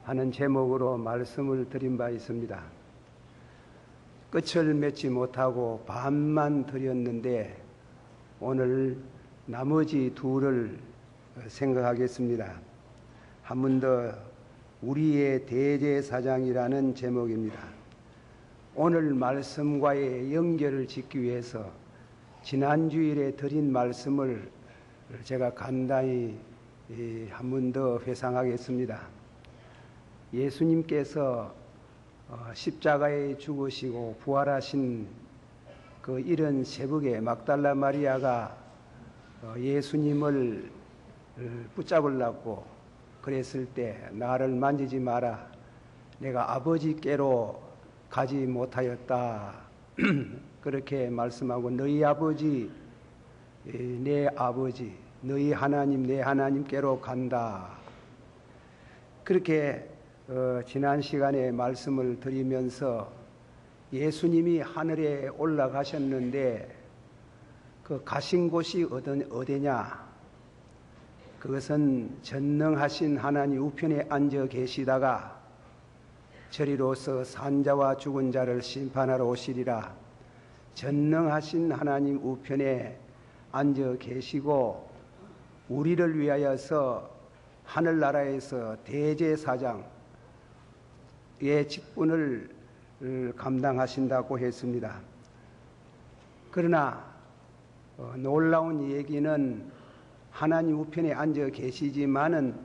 하는 제목으로 말씀을 드린 바 있습니다. 끝을 맺지 못하고 반만 드렸는데 오늘 나머지 둘을 생각하겠습니다. 한 번 더 우리의 대제사장이라는 제목입니다. 오늘 말씀과의 연결을 짓기 위해서 지난주일에 드린 말씀을 제가 간단히 한 번 더 회상하겠습니다. 예수님께서 십자가에 죽으시고 부활하신 그 이른 새벽에 막달라 마리아가 예수님을 붙잡으려고 그랬을 때 나를 만지지 마라. 내가 아버지께로 가지 못하였다. 그렇게 말씀하고 너희 아버지, 내 아버지, 너희 하나님, 내 하나님께로 간다. 그렇게 지난 시간에 말씀을 드리면서 예수님이 하늘에 올라가셨는데 그 가신 곳이 어디냐? 그것은 전능하신 하나님 우편에 앉아 계시다가 저리로서 산자와 죽은 자를 심판하러 오시리라. 전능하신 하나님 우편에 앉아 계시고 우리를 위하여서 하늘나라에서 대제사장의 직분을 감당하신다고 했습니다. 그러나 놀라운 얘기는 하나님 우편에 앉아 계시지만은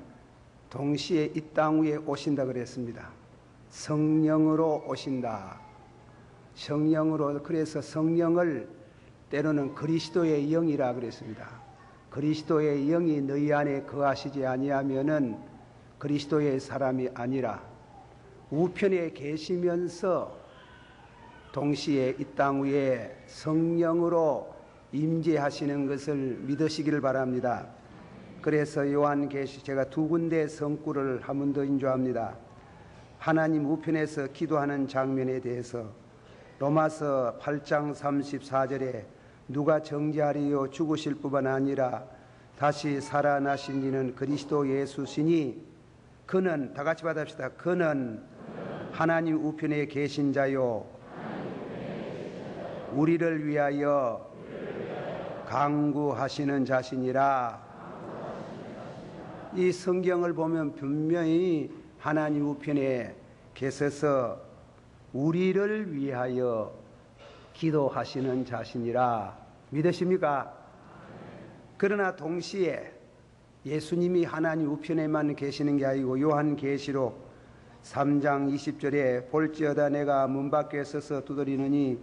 동시에 이 땅 위에 오신다 그랬습니다. 성령으로 오신다. 성령으로, 그래서 성령을 때로는 그리스도의 영이라 그랬습니다. 그리스도의 영이 너희 안에 거하시지 아니하면은 그리스도의 사람이 아니라 우편에 계시면서 동시에 이 땅 위에 성령으로 임재하시는 것을 믿으시기를 바랍니다. 그래서 요한계시 제가 두 군데 성구를 한 번 더 인조합니다. 하나님 우편에서 기도하는 장면에 대해서 로마서 8장 34절에 누가 정죄하리요 죽으실 뿐만 아니라 다시 살아나신 이는 그리스도 예수시니 그는, 다 같이 받읍시다. 그는 하나님 우편에 계신 자요 우리를 위하여 강구하시는 자신이라. 이 성경을 보면 분명히 하나님 우편에 계셔서 우리를 위하여 기도하시는 자신이라. 믿으십니까? 그러나 동시에 예수님이 하나님 우편에만 계시는 게 아니고 요한계시록 3장 20절에 볼지어다 내가 문 밖에 서서 두드리느니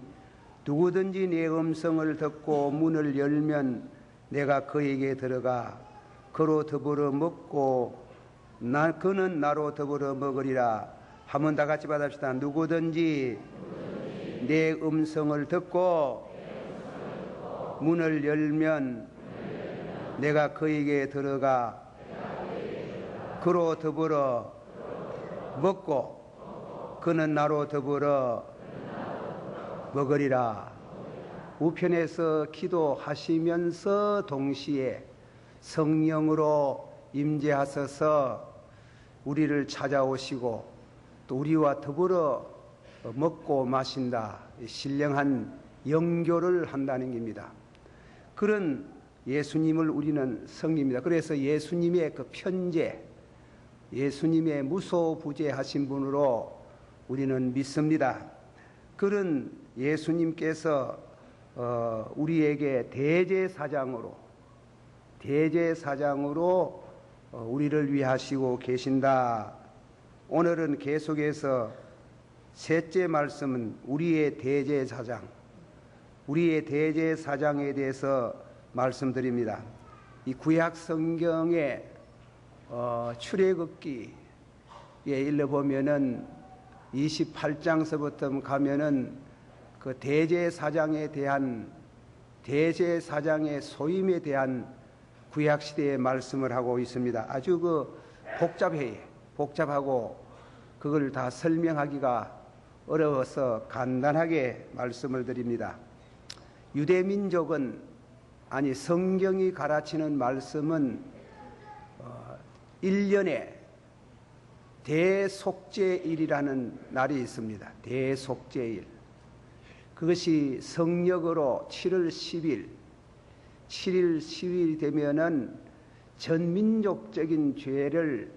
누구든지 내 음성을 듣고 문을 열면 내가 그에게 들어가 그로 더불어 먹고 그는 나로 더불어 먹으리라. 한번 다 같이 받읍시다. 누구든지 내 음성을 듣고 문을 열면 내가 그에게 들어가 그로 더불어 먹고 그는 나로 더불어 먹으리라. 우편에서 기도하시면서 동시에 성령으로 임재하셔서 우리를 찾아오시고 또 우리와 더불어 먹고 마신다. 신령한 영교를 한다는 겁니다. 그런 예수님을 우리는 섬깁니다. 그래서 예수님의 그 편재, 예수님의 무소부재하신 분으로 우리는 믿습니다. 그런 예수님께서 우리에게 대제사장으로 우리를 위하시고 계신다. 오늘은 계속해서 셋째 말씀은 우리의 대제사장에 대해서 말씀드립니다. 이 구약 성경의 출애굽기에 읽어보면은 28장서부터 가면은 그 대제사장의 소임에 대한 구약시대의 말씀을 하고 있습니다. 아주 복잡하고 그걸 다 설명하기가 어려워서 간단하게 말씀을 드립니다. 유대민족은, 아니 성경이 가르치는 말씀은 1년에 대속죄일이라는 날이 있습니다. 대속죄일. 그것이 성력으로 7월 10일, 7일 10일이 되면은 전민족적인 죄를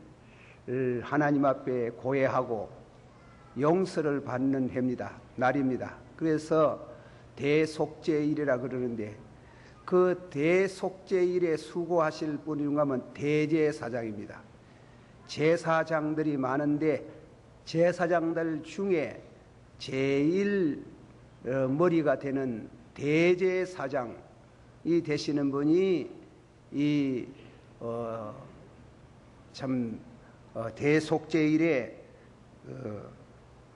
하나님 앞에 고해하고 용서를 받는 해입니다. 날입니다. 그래서 대속죄일이라 그러는데, 그 대속죄일에 수고하실 분인가 하면 대제사장입니다. 제사장들이 많은데 제사장들 중에 제일 머리가 되는 대제사장이 되시는 분이 대속죄일에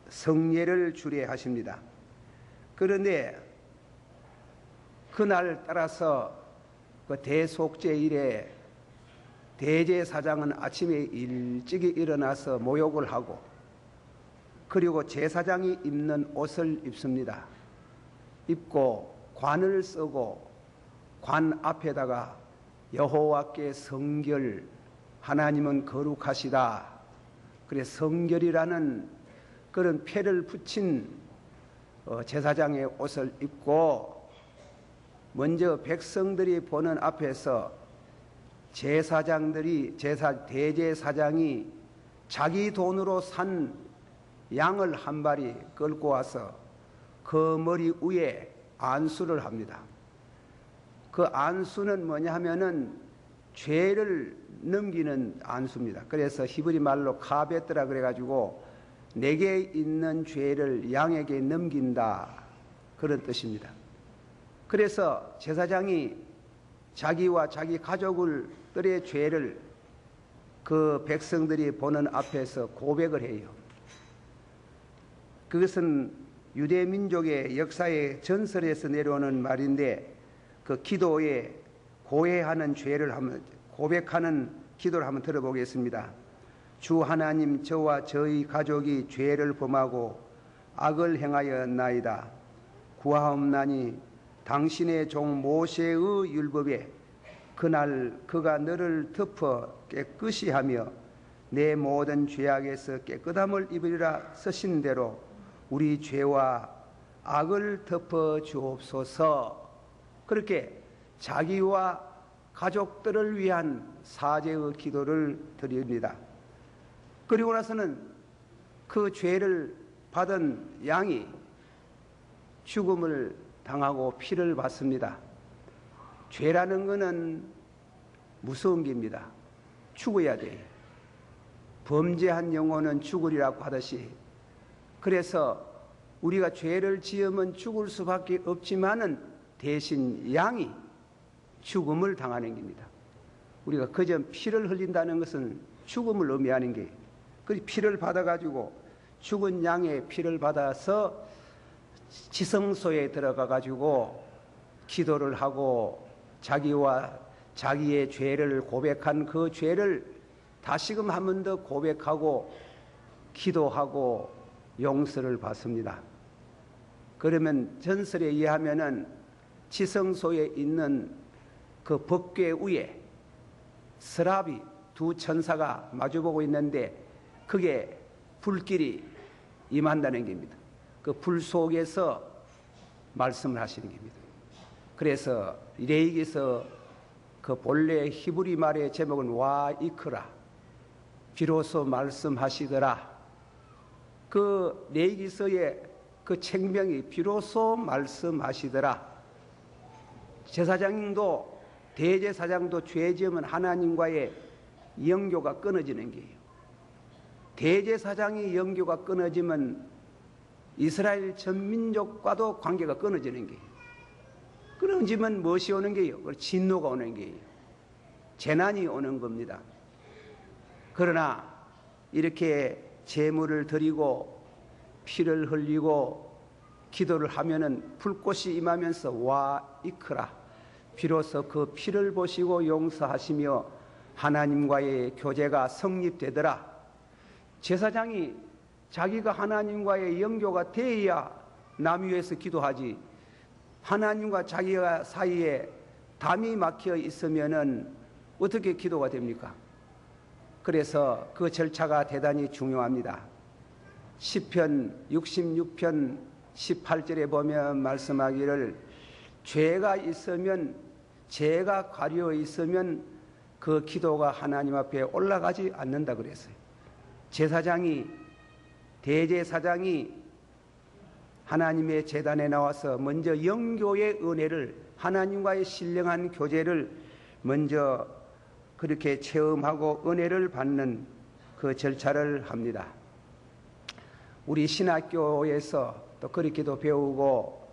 성례를 주례하십니다. 그런데 그날 따라서 그 대속죄일에 대제사장은 아침에 일찍 일어나서 모욕을 하고, 그리고 제사장이 입는 옷을 입습니다. 입고 관을 쓰고 관 앞에다가 여호와께 성결, 하나님은 거룩하시다, 그래 성결이라는 그런 패를 붙인 제사장의 옷을 입고 먼저 백성들이 보는 앞에서 대제사장이 자기 돈으로 산 양을 한 마리 끌고 와서 그 머리 위에 안수를 합니다. 그 안수는 뭐냐 하면은 죄를 넘기는 안수입니다. 그래서 히브리 말로 카베트라 그래가지고 내게 있는 죄를 양에게 넘긴다, 그런 뜻입니다. 그래서 제사장이 자기와 자기 가족들의 죄를 그 백성들이 보는 앞에서 고백을 해요. 그것은 유대 민족의 역사의 전설에서 내려오는 말인데, 그 기도에 고해하는 죄를 한번 고백하는 기도를 한번 들어보겠습니다. 주 하나님, 저와 저희 가족이 죄를 범하고 악을 행하였나이다. 구하옵나니 당신의 종 모세의 율법에 그날 그가 너를 덮어 깨끗이 하며 내 모든 죄악에서 깨끗함을 입으리라 쓰신 대로 우리 죄와 악을 덮어 주옵소서. 그렇게 자기와 가족들을 위한 사죄의 기도를 드립니다. 그리고 나서는 그 죄를 받은 양이 죽음을 당하고 피를 받습니다. 죄라는 것은 무서운 겁니다. 죽어야 돼요. 범죄한 영혼은 죽으리라고 하듯이, 그래서 우리가 죄를 지으면 죽을 수밖에 없지만은 대신 양이 죽음을 당하는 겁니다. 우리가 그저 피를 흘린다는 것은 죽음을 의미하는 게, 그 피를 받아가지고 죽은 양의 피를 받아서 지성소에 들어가가지고 기도를 하고 자기와 자기의 죄를 고백한 그 죄를 다시금 한 번 더 고백하고 기도하고 용서를 받습니다. 그러면 전설에 의하면은 지성소에 있는 그 법궤 위에 스라비 두 천사가 마주보고 있는데 그게 불길이 임한다는 겁니다. 그 불 속에서 말씀을 하시는 겁니다. 그래서 레위기서 그 본래 히브리 말의 제목은 와이크라, 비로소 말씀하시더라. 그 레위기서의 그 책명이 비로소 말씀하시더라. 제사장도 대제사장도 죄 지으면 하나님과의 영교가 끊어지는 거예요. 대제사장이 영교가 끊어지면 이스라엘 전민족과도 관계가 끊어지는 거예요. 끊어지면 무엇이 오는 거예요? 진노가 오는 거예요. 재난이 오는 겁니다. 그러나 이렇게 제물을 드리고 피를 흘리고 기도를 하면은 불꽃이 임하면서 와 이크라, 비로소 그 피를 보시고 용서하시며 하나님과의 교제가 성립되더라. 제사장이 자기가 하나님과의 영교가 되어야 남 위해서 기도하지, 하나님과 자기가 사이에 담이 막혀 있으면은 어떻게 기도가 됩니까? 그래서 그 절차가 대단히 중요합니다. 시편 66편 18절에 보면 말씀하기를 죄가 있으면, 죄가 가려 있으면 그 기도가 하나님 앞에 올라가지 않는다 그랬어요. 제사장이, 대제사장이 하나님의 제단에 나와서 먼저 영교의 은혜를, 하나님과의 신령한 교제를 먼저 그렇게 체험하고 은혜를 받는 그 절차를 합니다. 우리 신학교에서 또 그렇게도 배우고,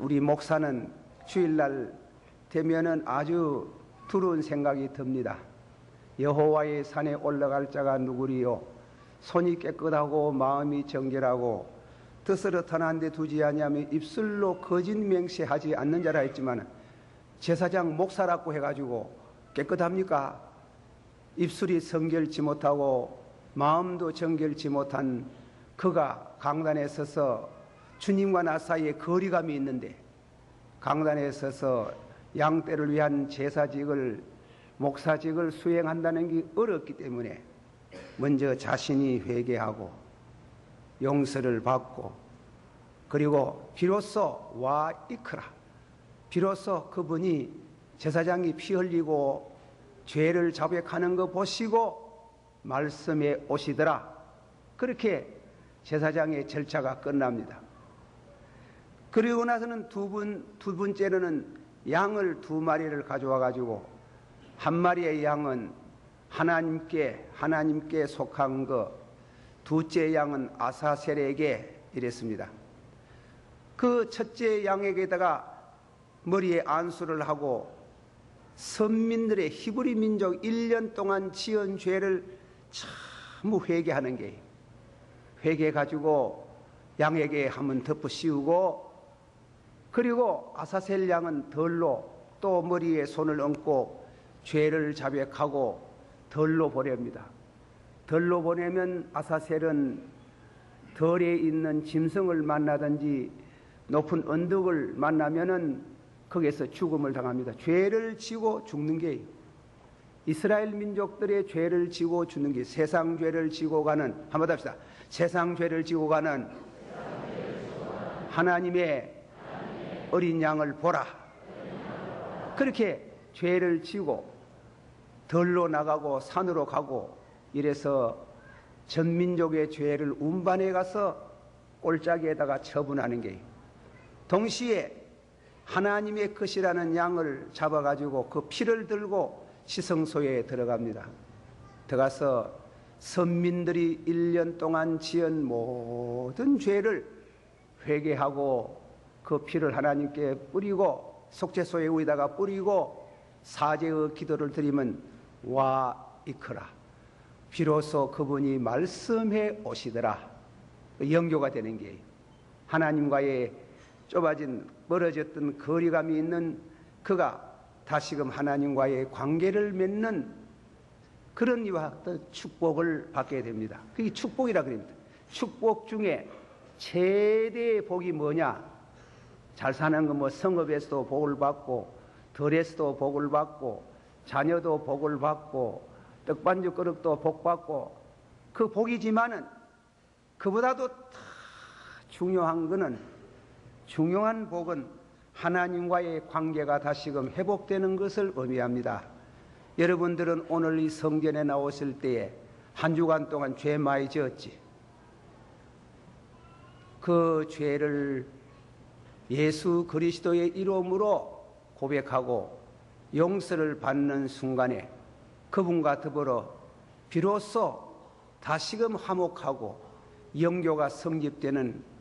우리 목사는 주일날 되면은 아주 두려운 생각이 듭니다. 여호와의 산에 올라갈 자가 누구리요? 손이 깨끗하고 마음이 정결하고 뜻을 터난 데 두지 아니하며 입술로 거짓 맹세하지 않는 자라 했지만, 제사장 목사라고 해가지고 깨끗합니까? 입술이 정결치 못하고 마음도 정결치 못한 그가 강단에 서서 주님과 나 사이에 거리감이 있는데, 강단에 서서 양떼를 위한 제사직을, 목사직을 수행한다는 게 어렵기 때문에 먼저 자신이 회개하고 용서를 받고, 그리고 비로소 와 이크라, 비로소 그분이, 제사장이 피 흘리고 죄를 자백하는 거 보시고 말씀에 오시더라. 그렇게 제사장의 절차가 끝납니다. 그리고 나서는 두 번째로는 양을 2마리를 가져와 가지고, 한 마리의 양은 하나님께 속한 거, 둘째 양은 아사셀에게 이랬습니다. 그 첫째 양에게다가 머리에 안수를 하고 선민들의 히브리 민족 1년 동안 지은 죄를 전부 회개하는 게, 회개 가지고 양에게 한번 덮어 씌우고, 그리고 아사셀 양은 덜로 또 머리에 손을 얹고 죄를 자백하고 덜로 보냅니다. 덜로 보내면 아사셀은 덜에 있는 짐승을 만나든지 높은 언덕을 만나면은 거기에서 죽음을 당합니다. 죄를 지고 죽는 게, 이스라엘 민족들의 죄를 지고 죽는 게, 세상 죄를 지고 가는, 한번 합시다. 세상 죄를 지고 가는 하나님의 어린 양을 보라. 그렇게 죄를 지고 덜로 나가고 산으로 가고 이래서 전민족의 죄를 운반해 가서 꼴짜기에다가 처분하는 게, 동시에 하나님의 것이라는 양을 잡아가지고 그 피를 들고 시성소에 들어갑니다. 들어가서 선민들이 1년 동안 지은 모든 죄를 회개하고 그 피를 하나님께 뿌리고 속죄소에 위에다가 뿌리고 사죄의 기도를 드리면 와 이크라, 비로소 그분이 말씀해 오시더라. 영교가 되는 게, 하나님과의 좁아진, 멀어졌던 거리감이 있는 그가 다시금 하나님과의 관계를 맺는 그런 이와 같은 축복을 받게 됩니다. 그게 축복이라 그럽니다. 축복 중에 최대의 복이 뭐냐? 잘 사는 거, 뭐 성읍에서도 복을 받고 덜에서도 복을 받고 자녀도 복을 받고 떡반죽 그릇도 복 받고, 그 복이지만은 그보다도 다 중요한 거는, 중요한 복은 하나님과의 관계가 다시금 회복되는 것을 의미합니다. 여러분들은 오늘 이 성전에 나오실 때에 한 주간 동안 죄 많이 지었지. 그 죄를 예수 그리스도의 이름으로 고백하고 용서를 받는 순간에 그분과 더불어 비로소 다시금 화목하고 영교가 성립되는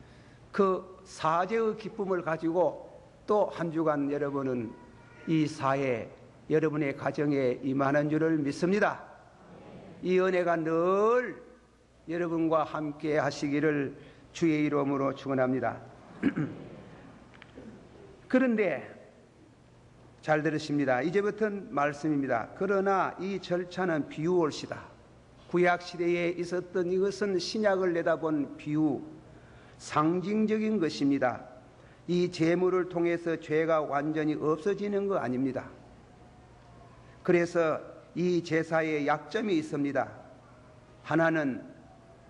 그 사죄의 기쁨을 가지고 또 한 주간 여러분은 이 사회, 여러분의 가정에 임하는 줄을 믿습니다. 이 은혜가 늘 여러분과 함께 하시기를 주의 이름으로 축원합니다. 그런데 잘 들으십니다. 이제부터는 말씀입니다. 그러나 이 절차는 비유올시다. 구약시대에 있었던 이것은 신약을 내다본 비유, 상징적인 것입니다. 이 제물을 통해서 죄가 완전히 없어지는 거 아닙니다. 그래서 이 제사에 약점이 있습니다. 하나는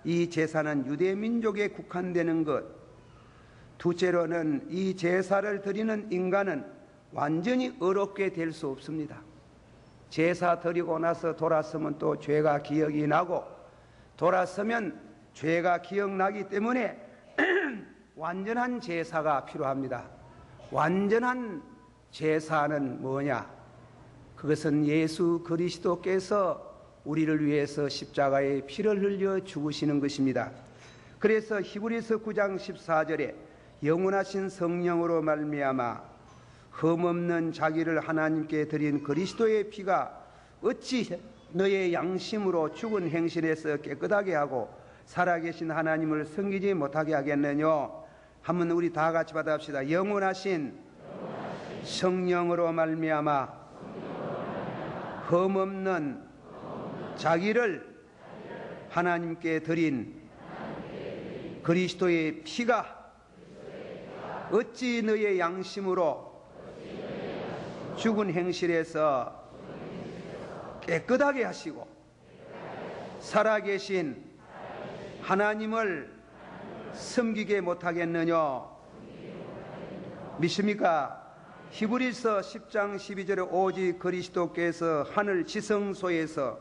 이 제사는 유대 민족에 국한되는 것, 둘째로는 이 제사를 드리는 인간은 완전히 의롭게 될 수 없습니다. 제사 드리고 나서 돌아서면 또 죄가 기억이 나고, 돌아서면 죄가 기억나기 때문에 완전한 제사가 필요합니다. 완전한 제사는 뭐냐? 그것은 예수 그리스도께서 우리를 위해서 십자가에 피를 흘려 죽으시는 것입니다. 그래서 히브리서 9장 14절에 영원하신 성령으로 말미암아 흠없는 자기를 하나님께 드린 그리스도의 피가 어찌 너의 양심으로 죽은 행실에서 깨끗하게 하고 살아계신 하나님을 섬기지 못하게 하겠느냐? 한번 우리 다 같이 받아봅시다. 영원하신 성령으로 말미암아 흠없는 자기를 하나님께 드린 그리스도의 피가 어찌 너의 양심으로 죽은 행실에서 깨끗하게 하시고 살아계신 하나님을 섬기게 못하겠느냐? 믿습니까? 히브리서 10장 12절에 오직 그리스도께서 하늘 지성소에서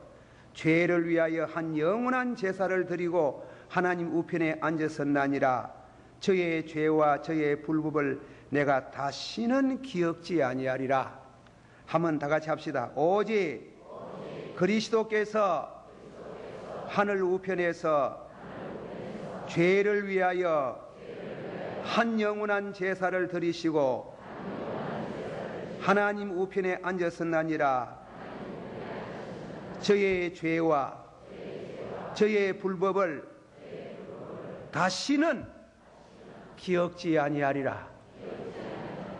죄를 위하여 한 영원한 제사를 드리고 하나님 우편에 앉으셨나니라. 저의 죄와 저의 불법을 내가 다시는 기억지 아니하리라. 한번 다 같이 합시다. 오직 그리스도께서 하늘 우편에서 죄를 위하여 한 영원한 제사를 드리시고 하나님 우편에 앉으셨나니라. 저의 죄와 저의 불법을 다시는 기억지 아니하리라.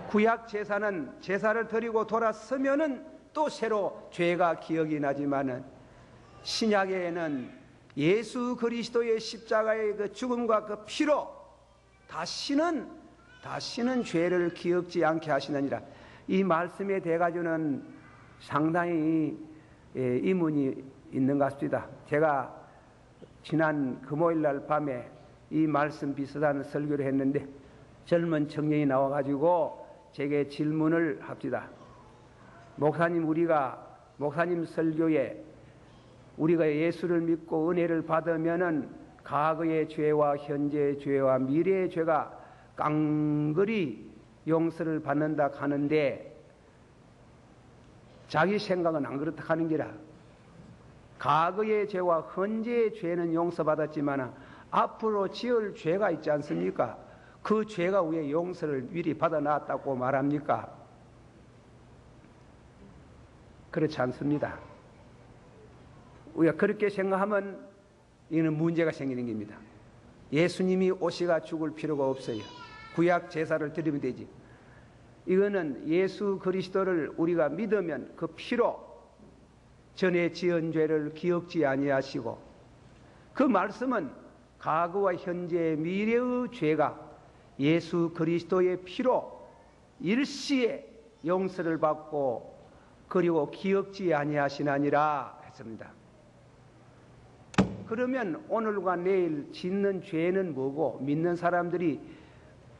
구약 제사는 제사를 드리고 돌아서면은 또 새로 죄가 기억이 나지만은 신약에는 예수 그리스도의 십자가의 그 죽음과 그 피로 다시는 죄를 기억지 않게 하시느니라. 이 말씀에 대해 가지고는 상당히 의문이 있는 것 같습니다. 제가 지난 금요일 날 밤에 이 말씀 비슷한 설교를 했는데 젊은 청년이 나와가지고 제게 질문을 합니다. 목사님, 목사님 설교에 우리가 예수를 믿고 은혜를 받으면은 과거의 죄와 현재의 죄와 미래의 죄가 깡그리 용서를 받는다 하는데 자기 생각은 안 그렇다 하는 기라. 과거의 죄와 현재의 죄는 용서받았지만 앞으로 지을 죄가 있지 않습니까? 그 죄가 왜 용서를 미리 받아놨다고 말합니까? 그렇지 않습니다. 우리가 그렇게 생각하면 이는 문제가 생기는 겁니다. 예수님이 오시가 죽을 필요가 없어요. 구약 제사를 드리면 되지. 이거는 예수 그리스도를 우리가 믿으면 그 피로 전에 지은 죄를 기억지 아니하시고, 그 말씀은 과거와 현재 미래의 죄가 예수 그리스도의 피로 일시에 용서를 받고 그리고 기억지 아니하시나니라 했습니다. 그러면 오늘과 내일 짓는 죄는 뭐고, 믿는 사람들이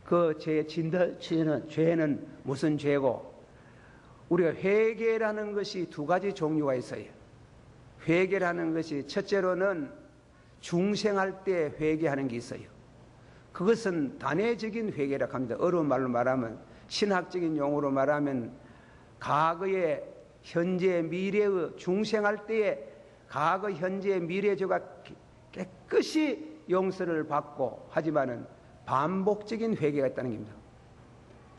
그 죄는 무슨 죄고, 우리가 회개라는 것이 두 가지 종류가 있어요. 회개라는 것이 첫째로는 중생할 때 회개하는 게 있어요. 그것은 단회적인 회개라고 합니다. 어려운 말로 말하면, 신학적인 용어로 말하면 과거의 현재 미래의 중생할 때에 과거 현재 미래 죄가 깨끗이 용서를 받고, 하지만은 반복적인 회개가 있다는 겁니다.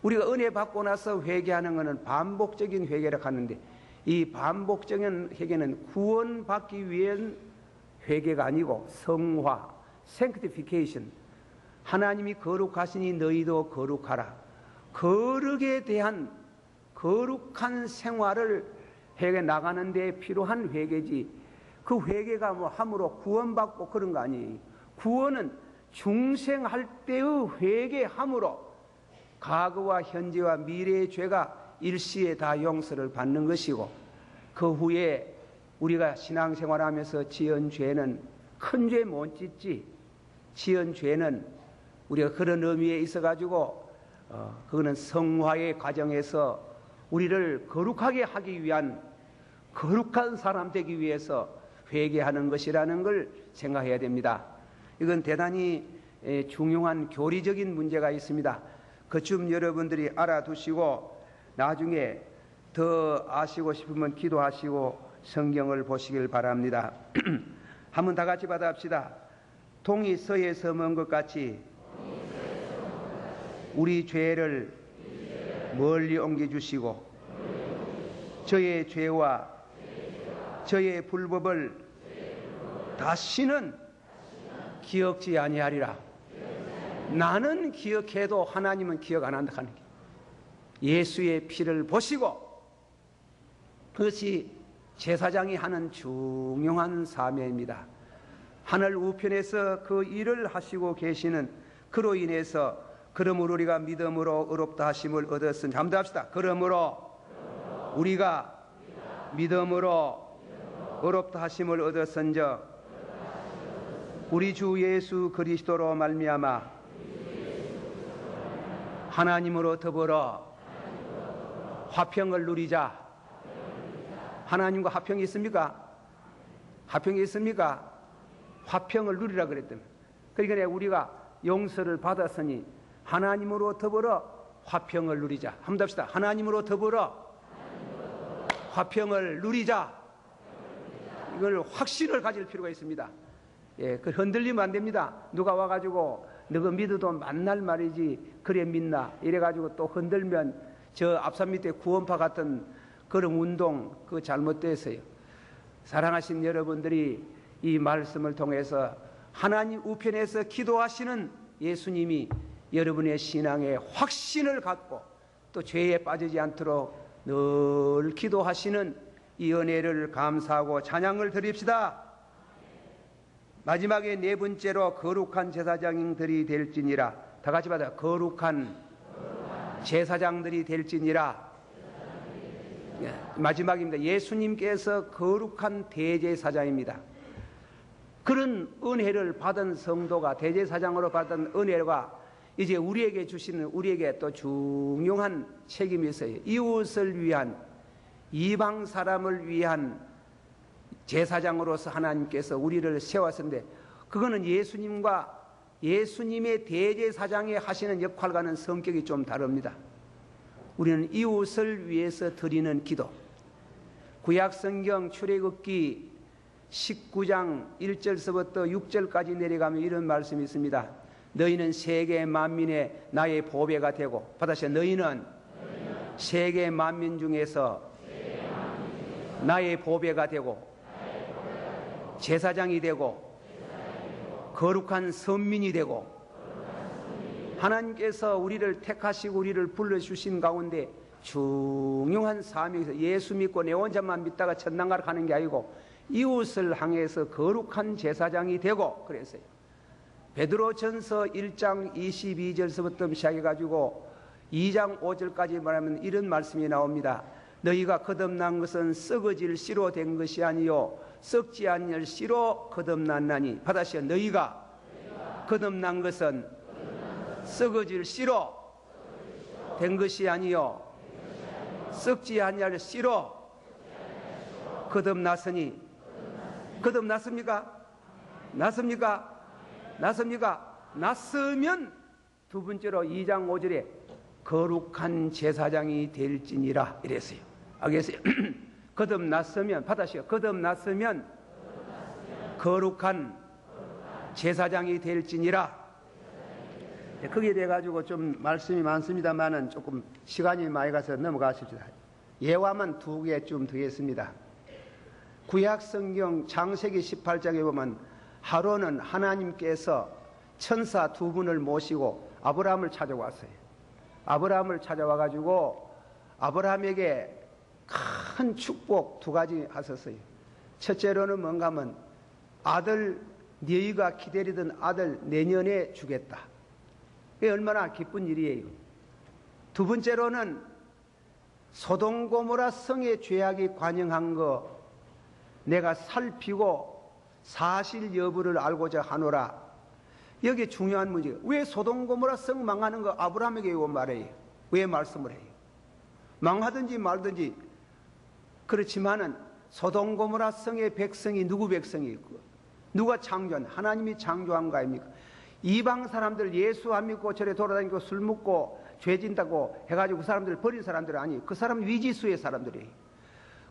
우리가 은혜 받고 나서 회개하는 것은 반복적인 회개라고 하는데, 이 반복적인 회개는 구원받기 위한 회개가 아니고 성화, sanctification, 하나님이 거룩하시니 너희도 거룩하라, 거룩에 대한 거룩한 생활을 해 나가는 데 필요한 회개지, 그 회개가 뭐 함으로 구원받고 그런 거 아니에요. 구원은 중생할 때의 회개함으로 과거와 현재와 미래의 죄가 일시에 다 용서를 받는 것이고, 그 후에 우리가 신앙생활하면서 지은 죄는 큰 죄 못 짓지. 지은 죄는 우리가 그런 의미에 있어가지고 그거는 성화의 과정에서 우리를 거룩하게 하기 위한, 거룩한 사람 되기 위해서 회개하는 것이라는 걸 생각해야 됩니다. 이건 대단히 중요한 교리적인 문제가 있습니다. 그쯤 여러분들이 알아두시고 나중에 더 아시고 싶으면 기도하시고 성경을 보시길 바랍니다. 한번 다 같이 받아합시다. 동이 서에서 먼 것 같이 우리 죄를 멀리 옮겨주시고 저의 죄와 저의 불법을 다시는 기억지 아니하리라. 나는 기억해도 하나님은 기억 안 한다 하는 게 예수의 피를 보시고, 그것이 제사장이 하는 중요한 사명입니다. 하늘 우편에서 그 일을 하시고 계시는 그로 인해서, 그러므로 우리가 믿음으로 의롭다 하심을 얻었으니, 한번 더 합시다. 그러므로 우리가 믿음으로 의롭다 하심을 얻었은즉 우리 주 예수 그리스도로 말미암아 하나님으로 더불어 화평을 누리자. 하나님과 화평이 있습니까? 화평이 있습니까? 화평을 누리라 그랬더니, 그러니까 우리가 용서를 받았으니 하나님으로 더불어 화평을 누리자. 한번 합시다. 하나님으로 더불어 화평을 누리자. 이걸 확신을 가질 필요가 있습니다. 예, 그 흔들리면 안 됩니다. 누가 와가지고 너가 믿어도 만날 말이지 그래 믿나 이래가지고 또 흔들면 저 앞산 밑에 구원파 같은 그런 운동 그거 잘못됐어요. 사랑하신 여러분들이 이 말씀을 통해서 하나님 우편에서 기도하시는 예수님이 여러분의 신앙에 확신을 갖고 또 죄에 빠지지 않도록 늘 기도하시는 이 은혜를 감사하고 찬양을 드립시다. 마지막에 네 번째로 거룩한 제사장들이 될지니라. 다 같이 받아. 거룩한 제사장들이 될지니라. 마지막입니다. 예수님께서 거룩한 대제사장입니다. 그런 은혜를 받은 성도가, 대제사장으로 받은 은혜가 이제 우리에게 주시는, 우리에게 또 중요한 책임이 있어요. 이웃을 위한, 이방 사람을 위한 제사장으로서 하나님께서 우리를 세웠는데, 그거는 예수님과 예수님의 대제사장에 하시는 역할과는 성격이 좀 다릅니다. 우리는 이웃을 위해서 드리는 기도. 구약성경 출애굽기 19장 1절서부터 6절까지 내려가면 이런 말씀이 있습니다. 너희는 세계 만민의 나의 보배가 되고, 받아서 너희는 세계 만민 중에서 나의 보배가 되고 제사장이 되고 거룩한 선민이 되고, 하나님께서 우리를 택하시고 우리를 불러주신 가운데 중요한 사명에서 예수 믿고 내 혼자만 믿다가 천당가로 가는 게 아니고 이웃을 향해서 거룩한 제사장이 되고 그랬어요. 베드로전서 1장 22절서부터 시작해가지고 2장 5절까지 말하면 이런 말씀이 나옵니다. 너희가 거듭난 것은 썩어질 씨로 된 것이 아니요 썩지 않을 씨로 거듭났나니. 받아시오. 너희가 거듭난 것은 썩어질 씨로 된 것이 아니요 썩지 않을 씨로 거듭났으니. 거듭났습니까? 났습니까? 났습니까? 났으면 두 번째로 2장 5절에 거룩한 제사장이 될지니라 이랬어요. 알겠어요? 거듭났으면, 받아시오. 거듭났으면 거룩한 제사장이 될지니라. 거기에 대해 가지고 좀 말씀이 많습니다만은 조금 시간이 많이 가서 넘어가십시다. 예화만 두 개쯤 드리겠습니다. 구약성경 창세기 18장에 보면 하론은 하나님께서 천사 두 분을 모시고 아브라함을 찾아왔어요. 아브라함을 찾아와 가지고 아브라함에게 큰 축복 두 가지 하셨어요. 첫째로는 뭔가 하면 아들, 너희가 기다리던 아들 내년에 주겠다. 이게 얼마나 기쁜 일이에요. 두 번째로는 소돔 고모라 성의 죄악이 관영한 거 내가 살피고 사실 여부를 알고자 하노라. 여기 중요한 문제가 왜 소돔 고모라 성 망하는 거 아브라함에게 말해요? 왜 말씀을 해요? 망하든지 말든지 그렇지만은 소돔 고모라 성의 백성이 누구 백성이 있고 누가 창조한 하나님이 창조한 거 아닙니까? 이방 사람들 예수 안 믿고 절에 돌아다니고 술 먹고 죄 진다고 해가지고 그 사람들 버린 사람들이 아니에요. 그 사람 위지수의 사람들이에요.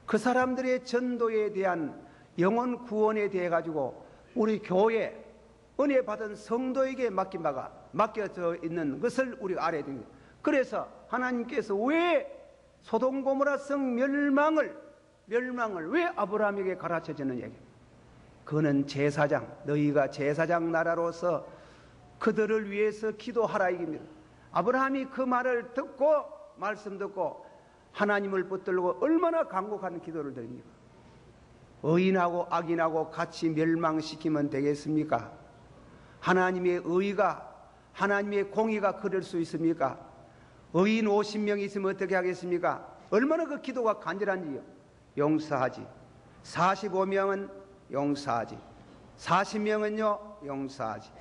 그 사람들의 전도에 대한 영혼 구원에 대해 가지고 우리 교회 은혜 받은 성도에게 맡긴 바가 맡겨져 있는 것을 우리가 알아야 됩니다. 그래서 하나님께서 왜 소돔 고모라 성 멸망을 왜 아브라함에게 가르쳐주는 얘기? 그는 제사장, 너희가 제사장 나라로서 그들을 위해서 기도하라 이깁니다. 아브라함이 그 말을 듣고 말씀 듣고 하나님을 붙들고 얼마나 간곡한 기도를 드립니까? 의인하고 악인하고 같이 멸망시키면 되겠습니까? 하나님의 의가 하나님의 공의가 그럴 수 있습니까? 의인 50명 있으면 어떻게 하겠습니까? 얼마나 그 기도가 간절한지요. 용서하지. 45명은 용서하지. 40명은요 용서하지.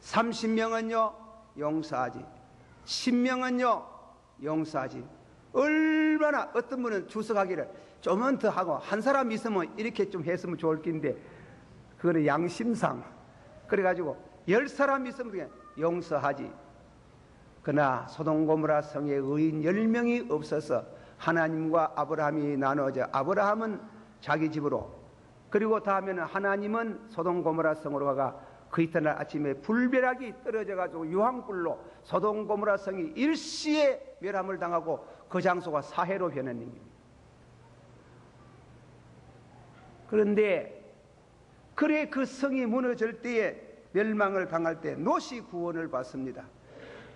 30명은요 용서하지. 10명은요 용서하지. 얼마나 어떤 분은 주석하기를 좀은 더 하고 한 사람 있으면 이렇게 좀 했으면 좋을 텐데 그거는 양심상 그래가지고 10사람 있으면 용서하지. 그러나 소돔 고모라 성에 의인 10명이 없어서 하나님과 아브라함이 나눠져 아브라함은 자기 집으로 그리고 다음에는 하나님은 소돔 고모라 성으로 가가 그 이튿날 아침에 불벼락이 떨어져 가지고 유황불로 소돔 고모라 성이 일시에 멸함을 당하고 그 장소가 사해로 변한 일입니다. 그런데 그래 그 성이 무너질 때에 멸망을 당할 때 롯이 구원을 받습니다.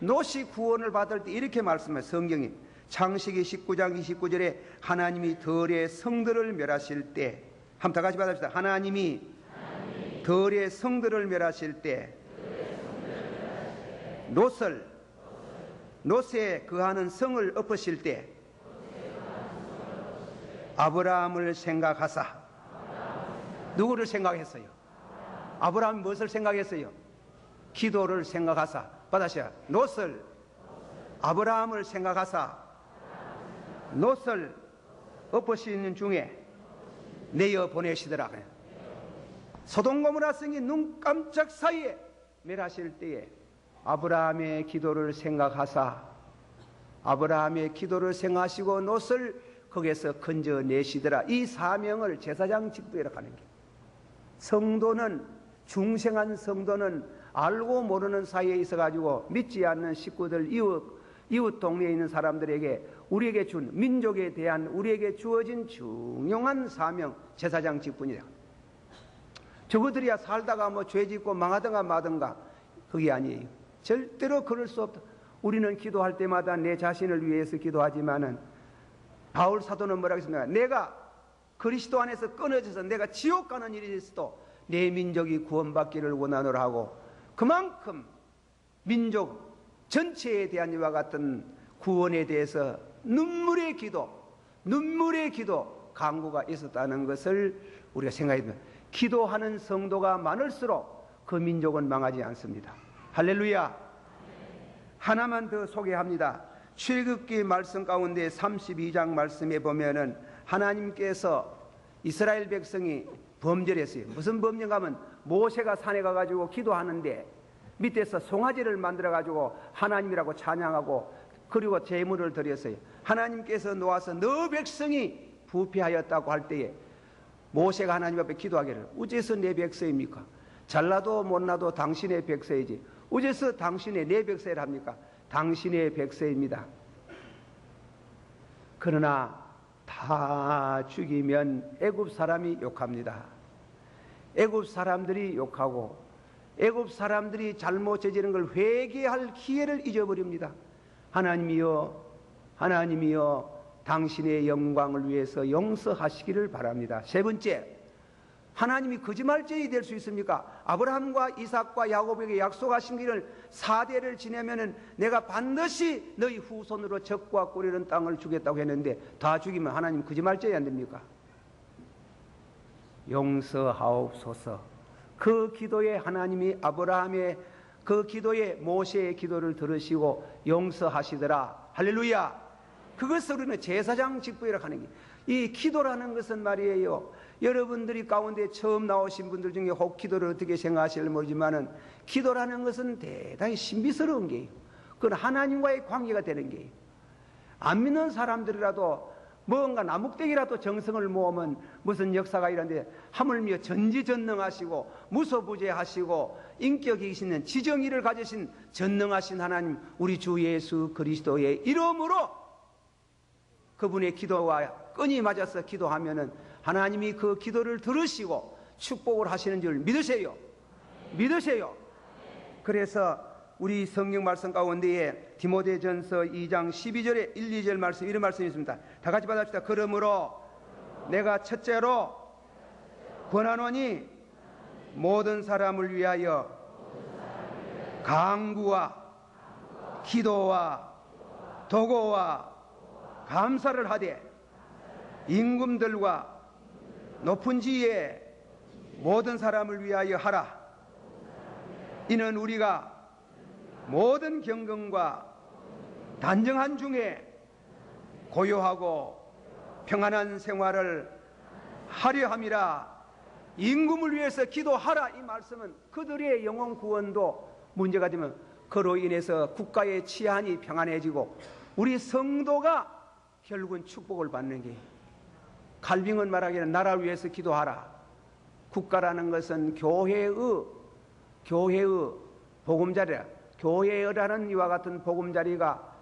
롯이 구원을 받을 때 이렇게 말씀해요. 성경이 창세기 19장 29절에 하나님이 들의 성들을 멸하실 때 한번 다 같이 받읍시다. 하나님이 들의 성들을 멸하실 때 롯에 거하는 성을 엎으실 때 아브라함을 생각하사 누구를 생각했어요? 아브라함이 무엇을 생각했어요? 기도를 생각하사 받으셔. 롯을 아브라함을 생각하사 롯을 엎으시는 중에 내어 보내시더라. 소돔 고모라 성이 눈 깜짝 사이에 멸하실 때에 아브라함의 기도를 생각하사 아브라함의 기도를 생각하시고 롯을 거기에서 건져내시더라. 이 사명을 제사장 직도에 하는 게 성도는 중생한 성도는 알고 모르는 사이에 있어가지고 믿지 않는 식구들 이웃 동네에 있는 사람들에게 우리에게 준 민족에 대한 우리에게 주어진 중요한 사명 제사장 직분이다. 저거들이야 살다가 뭐 죄짓고 망하든가 마든가 그게 아니에요. 절대로 그럴 수 없다. 우리는 기도할 때마다 내 자신을 위해서 기도하지만은 바울 사도는 뭐라고 했습니까? 내가 그리스도 안에서 끊어져서 내가 지옥 가는 일이 있어도 내 민족이 구원받기를 원하노라 하고 그만큼 민족 전체에 대한 이와 같은 구원에 대해서 눈물의 기도 간구가 있었다는 것을 우리가 생각해 보면 기도하는 성도가 많을수록 그 민족은 망하지 않습니다. 할렐루야. 하나만 더 소개합니다. 출애굽기 말씀 가운데 32장 말씀에 보면은 하나님께서 이스라엘 백성이 범죄했어요. 무슨 범죄가 하면 모세가 산에 가가지고 기도하는데 밑에서 송아지를 만들어가지고 하나님이라고 찬양하고 그리고 제물을 드렸어요. 하나님께서 놓아서 너 백성이 부패하였다고 할 때에 모세가 하나님 앞에 기도하기를 어째서 내 백성입니까? 잘나도 못나도 당신의 백성이지 어째서 당신의 내 백성이라 합니까? 당신의 백성입니다. 그러나 다 죽이면 애굽 사람이 욕합니다. 애굽 사람들이 욕하고 애굽 사람들이 잘못 저지른 걸 회개할 기회를 잊어버립니다. 하나님이여 당신의 영광을 위해서 용서하시기를 바랍니다. 세 번째, 하나님이 거짓말쟁이 될 수 있습니까? 아브라함과 이삭과 야곱에게 약속하신 길을 4대를 지내면은 내가 반드시 너희 후손으로 적과 꿀이는 땅을 주겠다고 했는데 다 죽이면 하나님 거짓말쟁이 안 됩니까? 용서하옵소서. 그 기도에 하나님이 아브라함의 그 기도에 모세의 기도를 들으시고 용서하시더라. 할렐루야. 그것을 우리는 제사장 직분이라고 하는 게, 이 기도라는 것은 말이에요, 여러분들이 가운데 처음 나오신 분들 중에 혹 기도를 어떻게 생각하실지 모르지만은 기도라는 것은 대단히 신비스러운 게요. 그건 하나님과의 관계가 되는 게요. 안 믿는 사람들이라도 뭔가 나묵대기라도 정성을 모으면 무슨 역사가 일어나는데, 하물며 전지전능하시고 무소부재하시고 인격이 있는 지정의를 가지신 전능하신 하나님 우리 주 예수 그리스도의 이름으로 그분의 기도와 끈이 맞아서 기도하면은 하나님이 그 기도를 들으시고 축복을 하시는 줄 믿으세요. 믿으세요. 그래서 우리 성경 말씀 가운데에 디모데전서 2장 12절에 1, 2절 말씀, 이런 말씀이 있습니다. 다 같이 받아봅시다. 그러므로 내가 첫째로 권하노니 모든 사람을 위하여 간구와 기도와 도고와 감사를 하되 임금들과 높은 지위에 모든 사람을 위하여 하라. 이는 우리가 모든 경건과 단정한 중에 고요하고 평안한 생활을 하려 함이라. 임금을 위해서 기도하라. 이 말씀은 그들의 영혼 구원도 문제가 되면 그로 인해서 국가의 치안이 평안해지고 우리 성도가 결국은 축복을 받는 게, 칼빈은 말하기를 나라를 위해서 기도하라. 국가라는 것은 교회의 보금자리라. 교회라는 이와 같은 보금자리가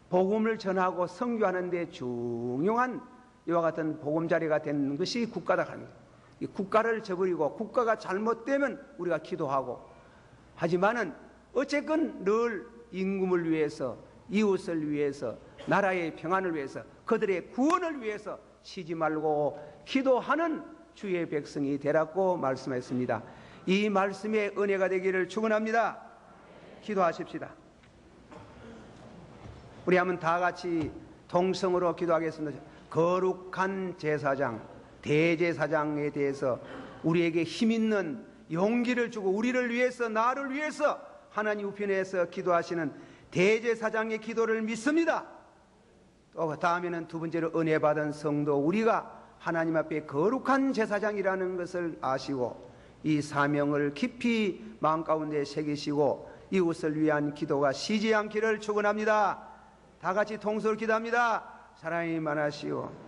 복음을 전하고 선교하는 데 중요한 이와 같은 보금자리가 된 것이 국가다 합니다. 이 국가를 저버리고 국가가 잘못되면 우리가 기도하고 하지만은 어쨌건 늘 임금을 위해서, 이웃을 위해서, 나라의 평안을 위해서, 그들의 구원을 위해서 쉬지 말고 기도하는 주의 백성이 되라고 말씀했습니다. 이 말씀의 은혜가 되기를 축원합니다. 기도하십시다. 우리 한번 다 같이 동성으로 기도하겠습니다. 거룩한 제사장, 대제사장에 대해서 우리에게 힘있는 용기를 주고 우리를 위해서, 나를 위해서 하나님 우편에서 기도하시는 대제사장의 기도를 믿습니다. 또 다음에는 두 번째로 은혜 받은 성도, 우리가 하나님 앞에 거룩한 제사장이라는 것을 아시고 이 사명을 깊이 마음 가운데 새기시고 이웃을 위한 기도가 쉬지 않기를 축원합니다. 다 같이 통솔 기도합니다. 사랑이 많으시오.